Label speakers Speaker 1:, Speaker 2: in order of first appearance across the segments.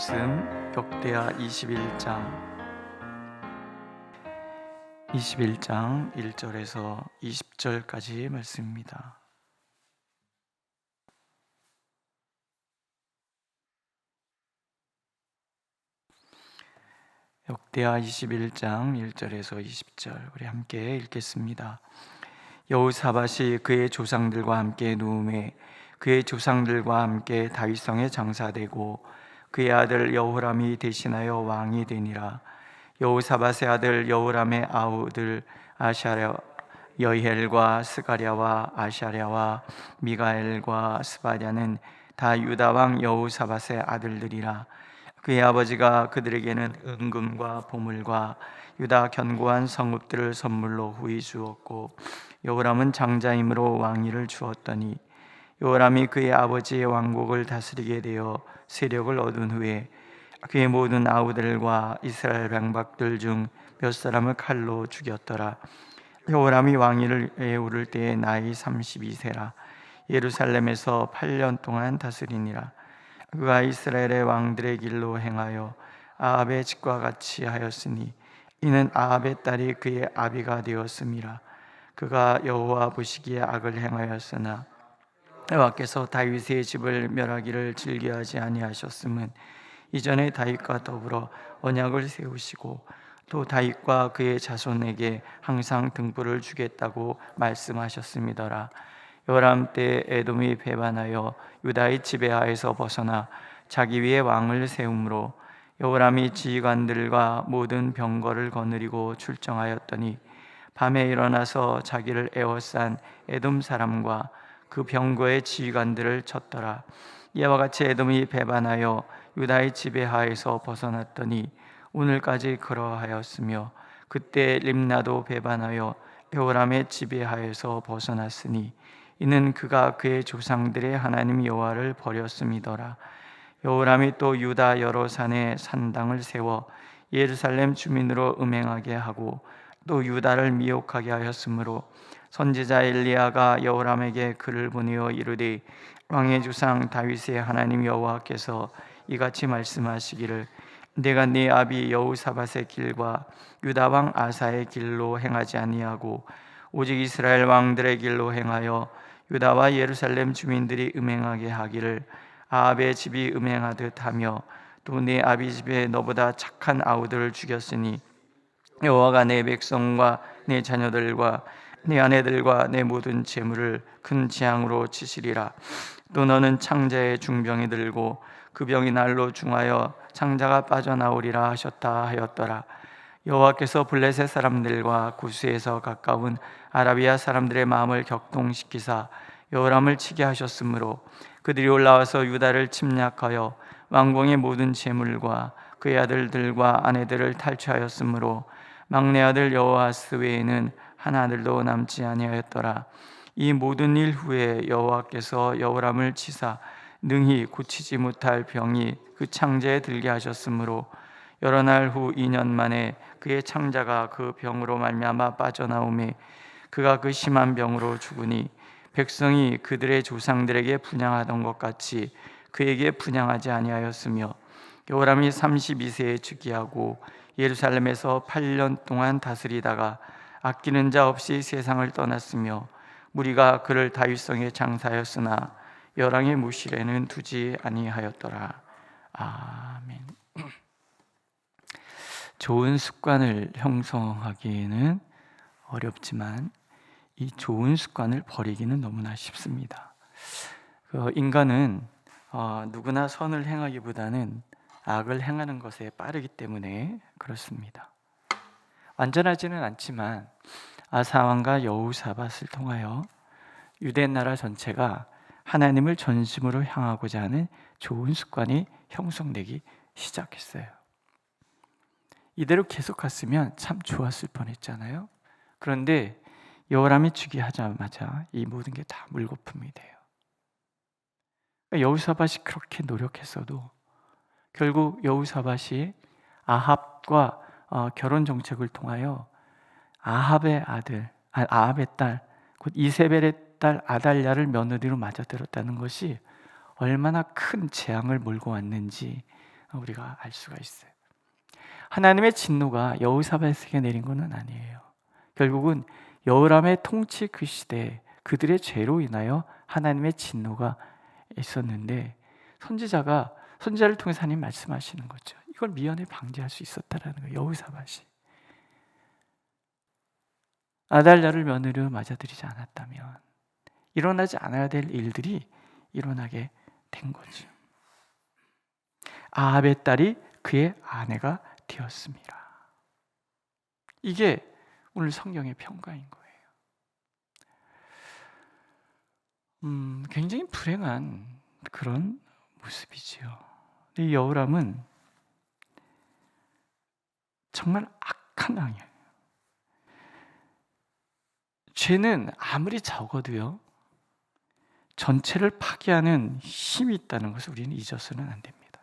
Speaker 1: 말씀 역대하 21장 1절에서 20절까지의 말씀입니다. 역대하 21장 1절에서 20절 우리 함께 읽겠습니다. 여호사밧이 그의 조상들과 함께 누움에 그의 조상들과 함께 다윗성에 장사되고 그의 아들 여호람이 대신하여 왕이 되니라. 여호사밧의 아들 여호람의 아우들 아샤랴, 여히엘과 스가랴와 아샤랴와 미가엘과 스바랴는 다 유다 왕 여호사밧의 아들들이라. 그의 아버지가 그들에게는 은금과 보물과 유다 견고한 성읍들을 선물로 후히 주었고 여호람은 장자임으로 왕위를 주었더니 여호람이 그의 아버지의 왕국을 다스리게 되어 세력을 얻은 후에 그의 모든 아우들과 이스라엘 방박들 중 몇 사람을 칼로 죽였더라. 여호람이 왕위를 오를 때에 나이 32세라. 예루살렘에서 8년 동안 다스리니라. 그가 이스라엘의 왕들의 길로 행하여 아합의 집과 같이 하였으니 이는 아합의 딸이 그의 아비가 되었음이라. 그가 여호와 보시기에 악을 행하였으나 여호와께서 다윗의 집을 멸하기를 즐겨하지 아니하셨음은 이전에 다윗과 더불어 언약을 세우시고 또 다윗과 그의 자손에게 항상 등불을 주겠다고 말씀하셨음이더라. 여호람 때 에돔이 배반하여 유다의 지배하에서 벗어나 자기 위에 왕을 세우므로 여호람이 지휘관들과 모든 병거를 거느리고 출정하였더니 밤에 일어나서 자기를 에워싼 에돔 사람과 그 병거의 지휘관들을 쳤더라. 이와 같이 에돔이 배반하여 유다의 지배하에서 벗어났더니 오늘까지 그러하였으며 그때 림나도 배반하여 여호람의 지배하에서 벗어났으니 이는 그가 그의 조상들의 하나님 여호와를 버렸음이더라. 여호람이 또 유다 여러 산에 산당을 세워 예루살렘 주민으로 음행하게 하고 또 유다를 미혹하게 하였으므로 선지자 엘리야가 여호람에게 글을 보내어 이르되 왕의 조상 다윗의 하나님 여호와께서 이같이 말씀하시기를 내가 네 아비 여호사밧의 길과 유다 왕 아사의 길로 행하지 아니하고 오직 이스라엘 왕들의 길로 행하여 유다와 예루살렘 주민들이 음행하게 하기를 아합의 집이 음행하듯 하며 또 네 아비 집에 너보다 착한 아우들을 죽였으니 여호와가 내 백성과 내 자녀들과 내 아내들과 내 모든 재물을 큰 재앙으로 치시리라. 또 너는 창자의 중병이 들고 그 병이 날로 중하여 창자가 빠져나오리라 하셨다 하였더라. 여호와께서 블레셋 사람들과 구스에서 가까운 아라비아 사람들의 마음을 격동시키사 여호람을 치게 하셨으므로 그들이 올라와서 유다를 침략하여 왕궁의 모든 재물과 그의 아들들과 아내들을 탈취하였으므로 막내 아들 여호아스 외에는 한 아들도 남지 아니하였더라. 이 모든 일 후에 여호와께서 여호람을 치사 능히 고치지 못할 병이 그 창자에 들게 하셨으므로 여러 날 후 2년 만에 그의 창자가 그 병으로 말미암아 빠져나오매 그가 그 심한 병으로 죽으니 백성이 그들의 조상들에게 분향하던 것 같이 그에게 분향하지 아니하였으며 여호람이 32세에 즉위하고 예루살렘에서 8년 동안 다스리다가 아끼는 자 없이 세상을 떠났으며 무리가 그를 다윗성에 장사하였으나 열왕의 무실에는 두지 아니하였더라. 아멘. 좋은 습관을 형성하기에는 어렵지만 이 좋은 습관을 버리기는 너무나 쉽습니다. 인간은 누구나 선을 행하기보다는 악을 행하는 것에 빠르기 때문에 그렇습니다. 완전하지는 않지만 아사 왕과 여호사밧을 통하여 유대 나라 전체가 하나님을 전심으로 향하고자 하는 좋은 습관이 형성되기 시작했어요. 이대로 계속 갔으면 참 좋았을 뻔했잖아요. 그런데 여호람이 즉위하자마자 이 모든 게 다 물거품이 돼요. 여호사밧이 그렇게 노력했어도 결국 여호사밧이 아합과 결혼 정책을 통하여 아합의 딸, 곧 이세벨의 딸 아달랴를 며느리로 맞아들였다는 것이 얼마나 큰 재앙을 몰고 왔는지 우리가 알 수가 있어요. 하나님의 진노가 여호사밧에게 내린 것은 아니에요. 결국은 여호람의 통치 그 시대에 그들의 죄로 인하여 하나님의 진노가 있었는데, 선지자를 통해서 하나님 말씀하시는 거죠. 이걸 미연에 방지할 수 있었다라는 거예요. 여호사밧이 아달랴를 며느리로 맞아들이지 않았다면 일어나지 않아야 될 일들이 일어나게 된 거죠. 아합의 딸이 그의 아내가 되었습니다. 이게 오늘 성경의 평가인 거예요. 굉장히 불행한 그런 모습이지요. 이 여호람은 정말 악한 왕이에요. 죄는 아무리 적어도요, 전체를 파괴하는 힘이 있다는 것을 우리는 잊어서는 안 됩니다.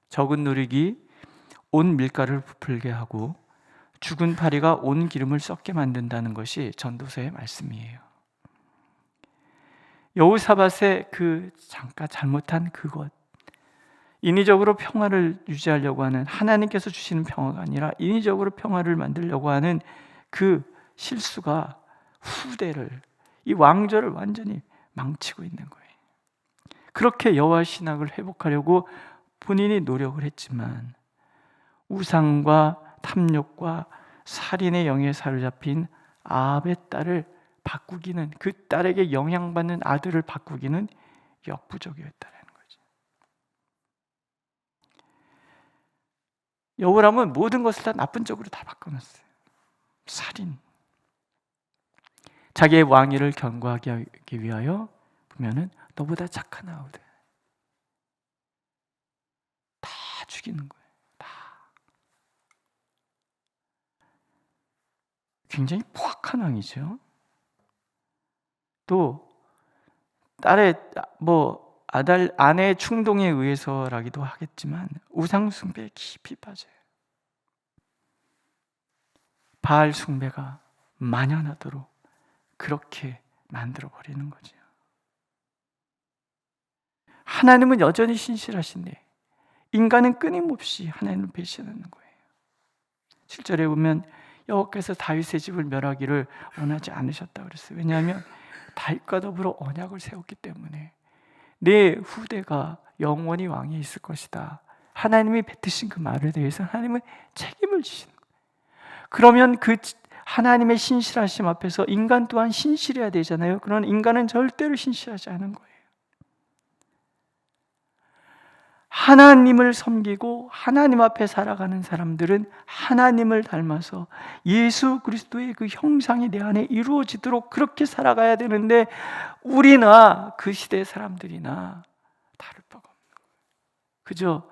Speaker 1: 적은 노력이 온 밀가루를 부풀게 하고 죽은 파리가 온 기름을 썩게 만든다는 것이 전도서의 말씀이에요. 여호사밧의 그 잠깐 잘못한 그것, 인위적으로 평화를 유지하려고 하는, 하나님께서 주시는 평화가 아니라 인위적으로 평화를 만들려고 하는 그 실수가 후대를, 이 왕조를 완전히 망치고 있는 거예요. 그렇게 여호와 신앙을 회복하려고 본인이 노력을 했지만 우상과 탐욕과 살인의 영에 사로잡힌 아합의 딸을 바꾸기는, 그 딸에게 영향받는 아들을 바꾸기는 역부족이었다는 거죠. 여호람은 모든 것을 다 나쁜 쪽으로 다 바꿔놨어요. 살인, 자기의 왕위를 견고하게 하기 위하여 보면은 너보다 착한 아우들 다 죽이는 거예요. 다. 굉장히 포악한 왕이죠. 또 딸의 아내의 충동에 의해서라기도 하겠지만 우상 숭배에 깊이 빠져요. 바알 숭배가 만연하도록 그렇게 만들어 버리는 거죠. 하나님은 여전히 신실하신데 인간은 끊임없이 하나님을 배신하는 거예요. 7절에 보면 여호와께서 다윗의 집을 멸하기를 원하지 않으셨다고 그랬어요. 왜냐하면 다윗과 더불어 언약을 세웠기 때문에 내 후대가 영원히 왕이 있을 것이다. 하나님이 뱉으신 그 말에 대해서 하나님은 책임을 지시는 거예요. 그러면 그 하나님의 신실하심 앞에서 인간 또한 신실해야 되잖아요. 그런 인간은 절대로 신실하지 않은 거예요. 하나님을 섬기고 하나님 앞에 살아가는 사람들은 하나님을 닮아서 예수 그리스도의 그 형상이 내 안에 이루어지도록 그렇게 살아가야 되는데, 우리나 그 시대 사람들이나 다를 바가 없는 거예요. 그저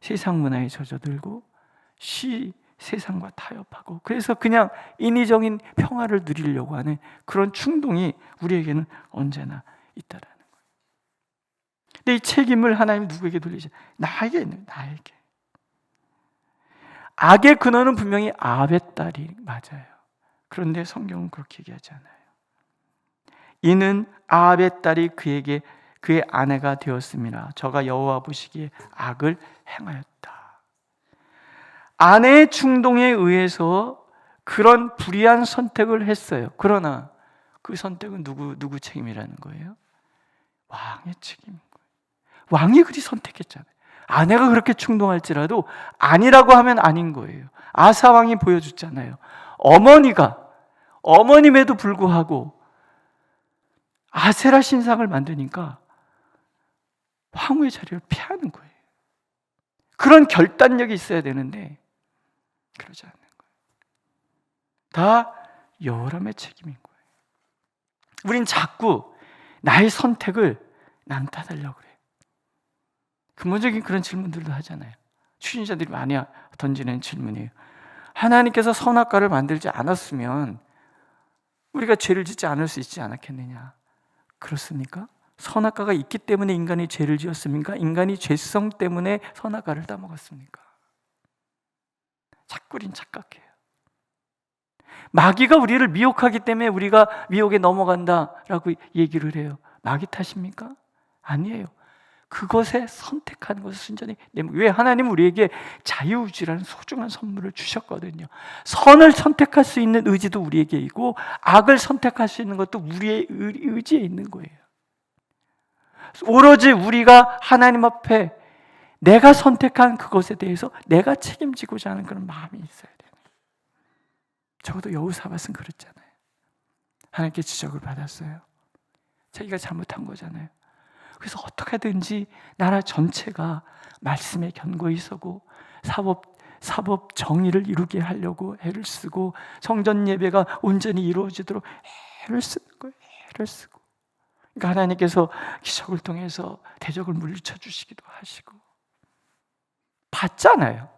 Speaker 1: 세상 문화에 젖어들고 세상과 타협하고, 그래서 그냥 인위적인 평화를 누리려고 하는 그런 충동이 우리에게는 언제나 있다라는 거예요. 근데 이 책임을 하나님 누구에게 돌리지? 나에게 있는, 나에게. 악의 근원은 분명히 아합의 딸이 맞아요. 그런데 성경은 그렇게 얘기하지 않아요. 이는 아합의 딸이 그에게 그의 아내가 되었습니다. 저가 여호와 보시기에 악을 행하였다. 아내의 충동에 의해서 그런 불의한 선택을 했어요. 그러나 그 선택은 누구 책임이라는 거예요? 왕의 책임인 거예요. 왕이 그리 선택했잖아요. 아내가 그렇게 충동할지라도 아니라고 하면 아닌 거예요. 아사 왕이 보여줬잖아요. 어머님에도 불구하고 아세라 신상을 만드니까 황후의 자리를 피하는 거예요. 그런 결단력이 있어야 되는데 그러지 않는 거예요. 다 여호람의 책임인 거예요. 우린 자꾸 나의 선택을 난 따르려고 그래요. 근본적인 그런 질문들도 하잖아요. 추진자들이 많이 던지는 질문이에요. 하나님께서 선악과를 만들지 않았으면 우리가 죄를 짓지 않을 수 있지 않았겠느냐? 그렇습니까? 선악과가 있기 때문에 인간이 죄를 지었습니까? 인간이 죄성 때문에 선악과를 따먹었습니까? 자꾸 우린 착각해요. 마귀가 우리를 미혹하기 때문에 우리가 미혹에 넘어간다라고 얘기를 해요. 마귀 탓입니까? 아니에요. 그것에 선택하는 것을 순전히 왜 하나님은 우리에게 자유의지라는 소중한 선물을 주셨거든요. 선을 선택할 수 있는 의지도 우리에게 있고 악을 선택할 수 있는 것도 우리의 의지에 있는 거예요. 오로지 우리가 하나님 앞에 내가 선택한 그것에 대해서 내가 책임지고자 하는 그런 마음이 있어야 돼요. 적어도 여호사밧은 그랬잖아요. 하나님께 지적을 받았어요. 자기가 잘못한 거잖아요. 그래서 어떻게든지 나라 전체가 말씀에 견고히 서고 사법 정의를 이루게 하려고 애를 쓰고 성전 예배가 온전히 이루어지도록 애를 쓰는 거예요. 애를 쓰고. 그러니까 하나님께서 기적을 통해서 대적을 물리쳐 주시기도 하시고 봤잖아요.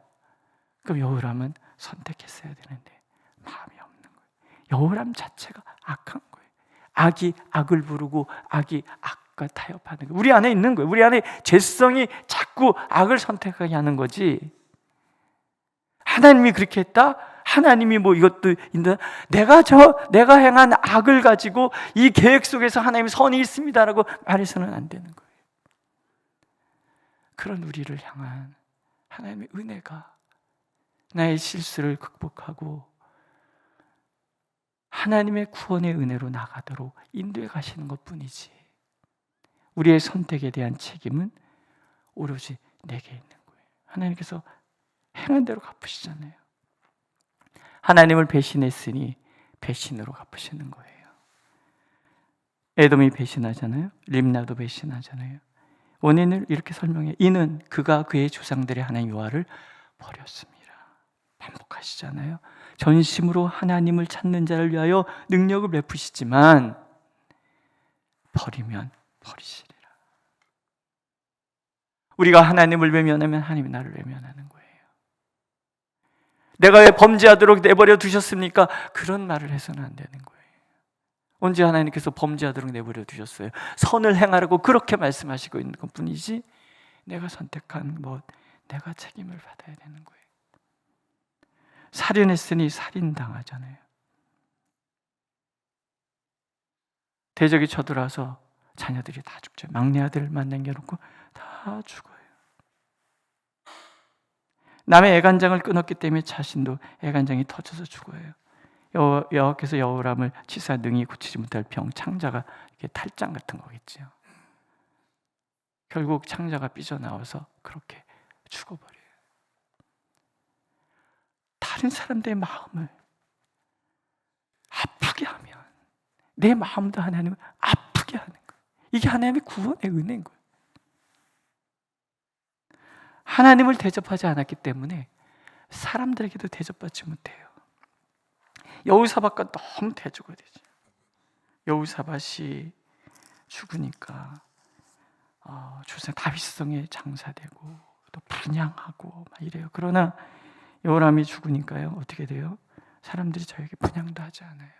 Speaker 1: 그럼 여호람은 선택했어야 되는데 마음이 없는 거예요. 여호람 자체가 악한 거예요. 악이 악을 부르고 악이 악과 타협하는 거예요. 우리 안에 있는 거예요. 우리 안에 죄성이 자꾸 악을 선택하게 하는 거지. 하나님이 그렇게 했다? 하나님이 뭐 이것도 있나? 내가 행한 악을 가지고 이 계획 속에서 하나님의 선이 있습니다라고 말해서는 안 되는 거예요. 그런 우리를 향한 하나님의 은혜가 나의 실수를 극복하고 하나님의 구원의 은혜로 나가도록 인도해 가시는 것뿐이지, 우리의 선택에 대한 책임은 오로지 내게 있는 거예요. 하나님께서 행한 대로 갚으시잖아요. 하나님을 배신했으니 배신으로 갚으시는 거예요. 에돔이 배신하잖아요. 림나도 배신하잖아요. 원인을 이렇게 설명해. 이는 그가 그의 조상들의 하나님 여호와를 버렸습니다. 반복하시잖아요. 전심으로 하나님을 찾는 자를 위하여 능력을 베푸시지만 버리면 버리시리라. 우리가 하나님을 외면하면 하나님이 나를 외면하는 거예요. 내가 왜 범죄하도록 내버려 두셨습니까? 그런 말을 해서는 안 되는 거예요. 언제 하나님께서 범죄하도록 내버려 두셨어요? 선을 행하라고 그렇게 말씀하시고 있는 것뿐이지, 내가 선택한 내가 책임을 받아야 되는 거예요. 살인했으니 살인당하잖아요. 대적이 쳐들어와서 자녀들이 다 죽죠. 막내 아들만 남겨놓고 다 죽어요. 남의 애간장을 끊었기 때문에 자신도 애간장이 터져서 죽어요. 여호와께서 여호람을 치사 능히 고치지 못할 병, 창자가 이렇게 탈장 같은 거겠죠. 결국 창자가 삐져나와서 그렇게 죽어버려요. 다른 사람들의 마음을 아프게 하면 내 마음도 하나님을 아프게 하는 거예요. 이게 하나님의 구원의 은혜인 거예요. 하나님을 대접하지 않았기 때문에 사람들에게도 대접받지 못해요. 여호사밧과 너무 대조가 되죠. 여호사밧이 죽으니까 조상 다윗성에 장사되고 또 분향하고 막 이래요. 그러나 여호람이 죽으니까요, 어떻게 돼요? 사람들이 저에게 분향도 하지 않아요.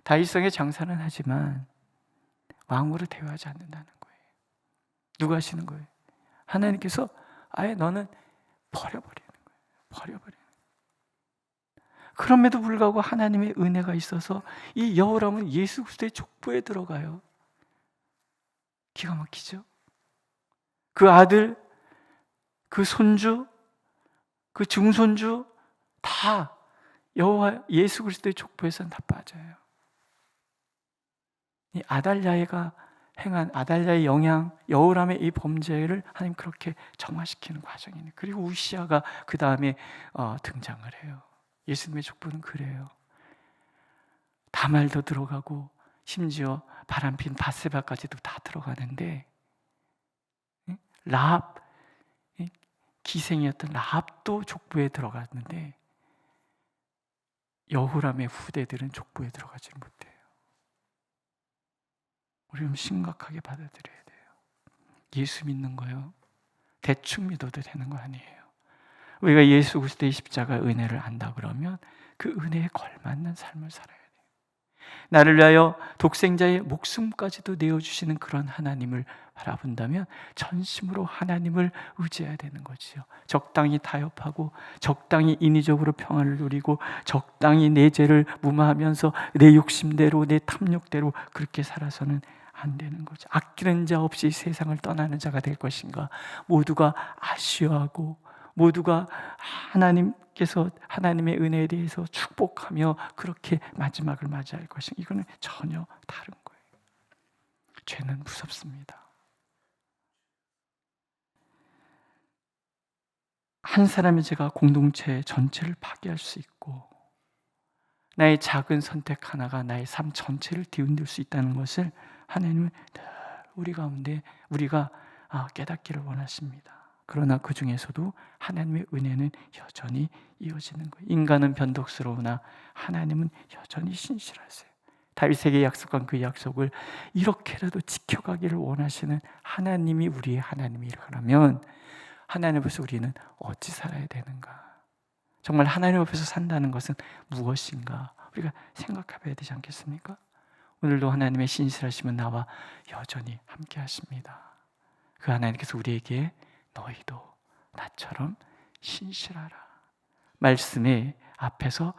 Speaker 1: 다윗성에 장사는 하지만 왕으로 대우하지 않는다는 거예요. 누가 하시는 거예요? 하나님께서 아예 너는 버려버리는 거예요. 버려버리는 거예요. 그럼에도 불구하고 하나님의 은혜가 있어서 이 여호람은 예수 그리스도의 족보에 들어가요. 기가 막히죠? 그 아들, 그 손주, 그 증손주 다 여호와 예수 그리스도의 족보에서는 다 빠져요. 이 아달랴가 행한 아달랴의 영향, 여호람의 이 범죄를 하나님 그렇게 정화시키는 과정이네요. 그리고 우시아가 그 다음에 등장을 해요. 예수님의 족보는 그래요. 다말도 들어가고 심지어 바람핀 바세바까지도 다 들어가는데, 라합, 기생이었던 라합도 족보에 들어갔는데 여호람의 후대들은 족보에 들어가지 못해요. 우리는 심각하게 받아들여야 돼요. 예수 믿는 거요, 대충 믿어도 되는 거 아니에요. 우리가 예수 그리스도의 십자가 은혜를 안다 그러면 그 은혜에 걸맞는 삶을 살아야 돼요. 나를 위하여 독생자의 목숨까지도 내어주시는 그런 하나님을 바라본다면 전심으로 하나님을 의지해야 되는 거지요. 적당히 타협하고 적당히 인위적으로 평안을 누리고 적당히 내 죄를 무마하면서 내 욕심대로 내 탐욕대로 그렇게 살아서는 안 되는 거죠. 아끼는 자 없이 세상을 떠나는 자가 될 것인가? 모두가 아쉬워하고 모두가 하나님께서 하나님의 은혜에 대해서 축복하며 그렇게 마지막을 맞이할 것인가? 이거는 전혀 다른 거예요. 죄는 무섭습니다. 한 사람의 죄가 공동체 전체를 파괴할 수 있고 나의 작은 선택 하나가 나의 삶 전체를 뒤흔들 수 있다는 것을 하나님은 늘 우리 가운데 우리가 깨닫기를 원하십니다. 그러나 그 중에서도 하나님의 은혜는 여전히 이어지는 거예요. 인간은 변덕스러우나 하나님은 여전히 신실하세요. 다윗에게 약속한 그 약속을 이렇게라도 지켜가기를 원하시는 하나님이 우리의 하나님이라면 하나님 앞에서 우리는 어찌 살아야 되는가? 정말 하나님 앞에서 산다는 것은 무엇인가? 우리가 생각해봐야 되지 않겠습니까? 오늘도 하나님의 신실하심은 나와 여전히 함께 하십니다. 그 하나님께서 우리에게 너희도 나처럼 신실하라. 말씀 앞에서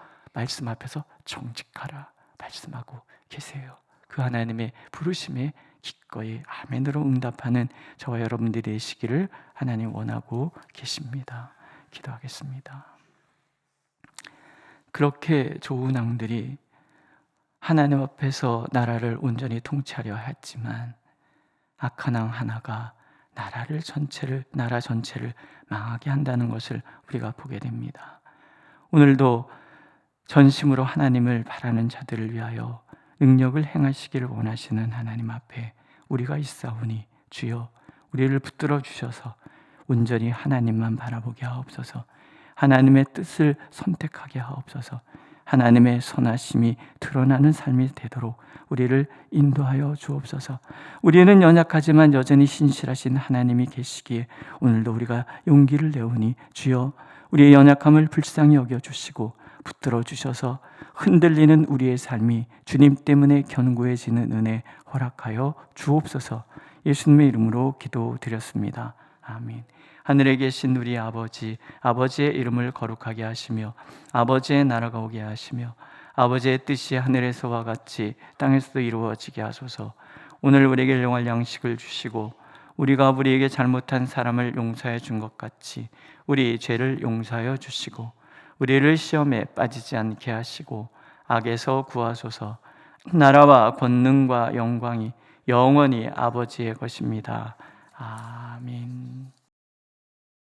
Speaker 1: 정직하라 말씀하고 계세요. 그 하나님의 부르심에 기꺼이 아멘으로 응답하는 저와 여러분들이 되시기를 하나님 원하고 계십니다. 기도하겠습니다. 그렇게 좋은 왕들이 하나님 앞에서 나라를 온전히 통치하려 했지만 악한 왕 하나가 나라 전체를 망하게 한다는 것을 우리가 보게 됩니다. 오늘도 전심으로 하나님을 바라는 자들을 위하여 능력을 행하시기를 원하시는 하나님 앞에 우리가 있사오니 주여 우리를 붙들어 주셔서 온전히 하나님만 바라보게 하옵소서. 하나님의 뜻을 선택하게 하옵소서. 하나님의 선하심이 드러나는 삶이 되도록 우리를 인도하여 주옵소서. 우리는 연약하지만 여전히 신실하신 하나님이 계시기에 오늘도 우리가 용기를 내오니 주여 우리의 연약함을 불쌍히 여겨주시고 붙들어 주셔서 흔들리는 우리의 삶이 주님 때문에 견고해지는 은혜 허락하여 주옵소서. 예수님의 이름으로 기도드렸습니다. 아멘. 하늘에 계신 우리 아버지의 이름을 거룩하게 하시며 아버지의 나라가 오게 하시며 아버지의 뜻이 하늘에서와 같이 땅에서도 이루어지게 하소서. 오늘 우리에게 일용할 양식을 주시고 우리가 우리에게 잘못한 사람을 용서해 준 것 같이 우리 죄를 용서하여 주시고 우리를 시험에 빠지지 않게 하시고 악에서 구하소서. 나라와 권능과 영광이 영원히 아버지의 것입니다. 아멘.